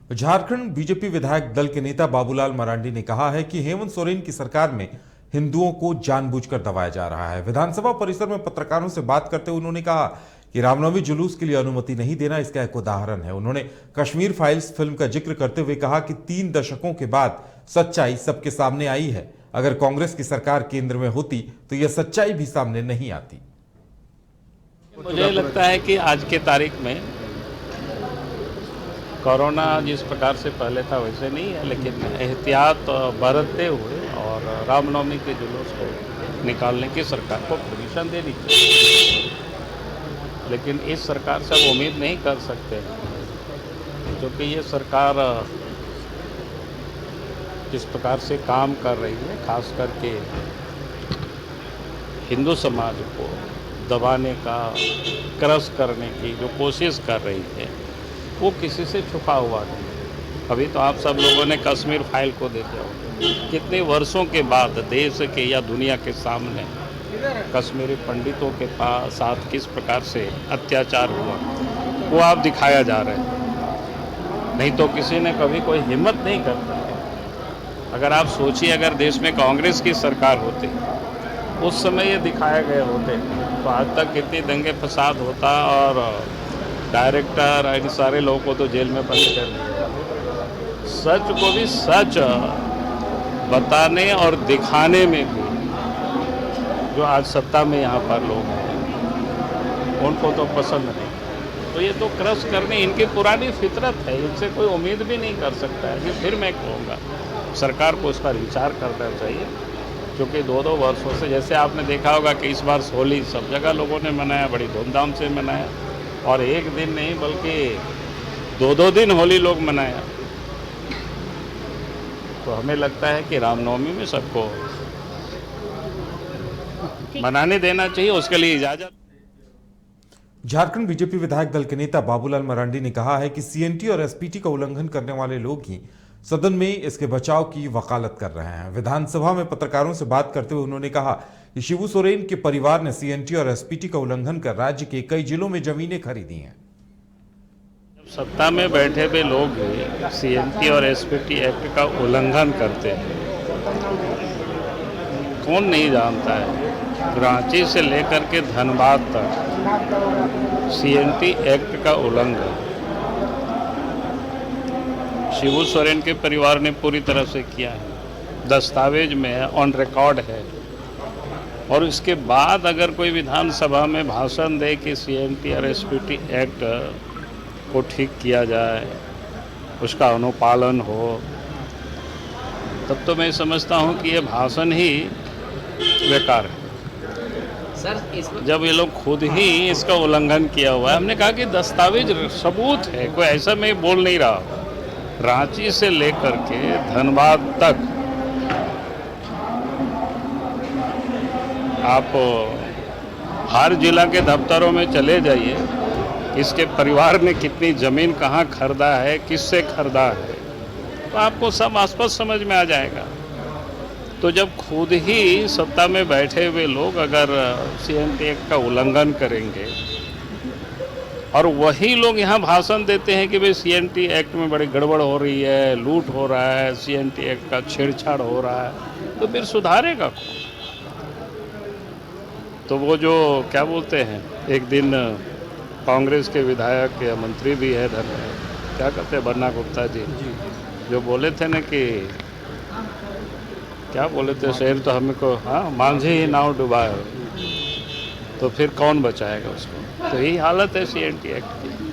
Jharkhand BJP विधायक दल के नेता बाबूलाल मरांडी ने कहा है कि हेमंत सोरेन की सरकार में हिंदुओं को जानबूझकर दबाया जा रहा है। विधानसभा परिसर में पत्रकारों से बात करते हुए उन्होंने कहा कि रामनवमी जुलूस के लिए अनुमति नहीं देना इसका एक उदाहरण है। उन्होंने कश्मीर फाइल्स फिल्म का जिक्र करते हुए कहा कि 3 दशकों के बाद सच्चाई सबके सामने आई है। अगर कांग्रेस की सरकार केंद्र में होती तो यह सच्चाई भी सामने नहीं आती। मुझे लगता है कि आज के तारीख में कोरोना जिस प्रकार से पहले था वैसे नहीं है, लेकिन एहतियात बरतते हुए और रामनवमी के जुलूस को निकालने की सरकार को परमिशन देनी चाहिए। लेकिन इस सरकार से अब उम्मीद नहीं कर सकते, क्योंकि ये सरकार जिस प्रकार से काम कर रही है, खास करके हिंदू समाज को दबाने का, क्रश करने की जो कोशिश कर रही है, वो किसी से छुपा हुआ नहीं। अभी तो आप सब लोगों ने कश्मीर फाइल को देखा हो, कितने वर्षों के बाद देश के या दुनिया के सामने कश्मीरी पंडितों के साथ किस प्रकार से अत्याचार हुआ वो आप दिखाया जा रहे हैं। नहीं तो किसी ने कभी कोई हिम्मत नहीं करता। अगर आप सोचिए, अगर देश में कांग्रेस की सरकार होती, उस समय ये दिखाए गए होते तो आज तक कितनी दंगे फसाद होता और डायरेक्टर इन सारे लोगों को तो जेल में बंद कर दिया। सच को भी सच बताने और दिखाने में भी जो आज सत्ता में यहाँ पर लोग हैं उनको तो पसंद नहीं। तो ये तो क्रश करने इनकी पुरानी फितरत है, इनसे कोई उम्मीद भी नहीं कर सकता है। फिर मैं कहूँगा सरकार को इसका विचार करना चाहिए, क्योंकि 2-2 वर्षों से, जैसे आपने देखा होगा कि इस बार होली सब जगह लोगों ने मनाया, बड़ी धूमधाम से मनाया, और एक दिन नहीं बल्कि 2-2 दिन होली लोग मनाया। तो हमें लगता है कि रामनवमी में सबको मनाने देना चाहिए, उसके लिए इजाजत। झारखंड बीजेपी विधायक दल के नेता बाबूलाल मरांडी ने कहा है कि सीएनटी और एसपीटी का उल्लंघन करने वाले लोग ही सदन में इसके बचाव की वकालत कर रहे हैं। विधानसभा में पत्रकारों से बात करते हुए उन्होंने कहा कि शिबू सोरेन के परिवार ने सीएनटी और एसपीटी का उल्लंघन कर राज्य के कई जिलों में जमीनें खरीदी हैं। सत्ता में बैठे हुए लोग सीएनटी और एसपीटी एक्ट का उल्लंघन करते हैं, कौन नहीं जानता है। रांची से लेकर के धनबाद तक सीएनटी एक्ट का उल्लंघन शिबू सोरेन के परिवार ने पूरी तरह से किया है, दस्तावेज में है, ऑन रिकॉर्ड है। और इसके बाद अगर कोई विधानसभा में भाषण दे कि सीएनटी और एसपीटी एक्ट को ठीक किया जाए, उसका अनुपालन हो, तब तो मैं समझता हूं कि ये भाषण ही बेकार है। सर, जब ये लोग खुद ही इसका उल्लंघन किया हुआ है, हमने कहा कि दस्तावेज सबूत है, कोई ऐसा मैं बोल नहीं रहा। रांची से लेकर के धनबाद तक आप हर जिला के दफ्तरों में चले जाइए, इसके परिवार ने कितनी ज़मीन कहाँ खरीदा है, किससे खरीदा है, तो आपको सब आसपास समझ में आ जाएगा। तो जब खुद ही सत्ता में बैठे हुए लोग अगर सीएनटी एक्ट का उल्लंघन करेंगे और वही लोग यहाँ भाषण देते हैं कि भाई सीएनटी एक्ट में बड़ी गड़बड़ हो रही है, लूट हो रहा है, सीएनटी एक्ट का छेड़छाड़ हो रहा है, तो फिर सुधारेगा कौन? तो वो जो क्या बोलते हैं, एक दिन कांग्रेस के विधायक या मंत्री भी है क्या कहते हैं, बन्ना गुप्ता जी, जो बोले थे ना कि क्या बोले थे, शहर तो हमको, हाँ, मांझे ही नाव डुबाए, तो फिर कौन बचाएगा उसको? तो यही हालत है सीएनटी एक्ट की।